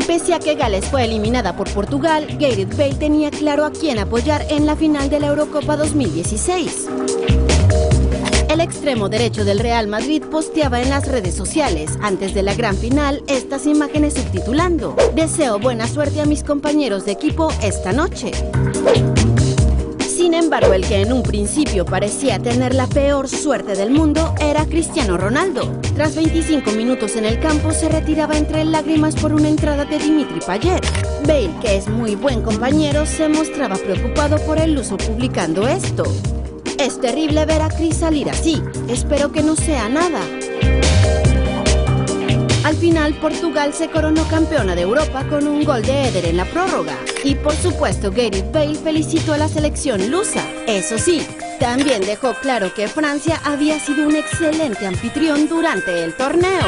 Pese a que Gales fue eliminada por Portugal, Gareth Bale tenía claro a quién apoyar en la final de la Eurocopa 2016. El extremo derecho del Real Madrid posteaba en las redes sociales, antes de la gran final, estas imágenes subtitulando: "Deseo buena suerte a mis compañeros de equipo esta noche". Sin embargo, el que en un principio parecía tener la peor suerte del mundo era Cristiano Ronaldo. Tras 25 minutos en el campo, se retiraba entre lágrimas por una entrada de Dimitri Payet. Bale, que es muy buen compañero, se mostraba preocupado por el luso publicando esto: "Es terrible ver a Chris salir así. Espero que no sea nada". Al final, Portugal se coronó campeona de Europa con un gol de Eder en la prórroga. Y por supuesto, Gareth Bale felicitó a la selección lusa. Eso sí, también dejó claro que Francia había sido un excelente anfitrión durante el torneo.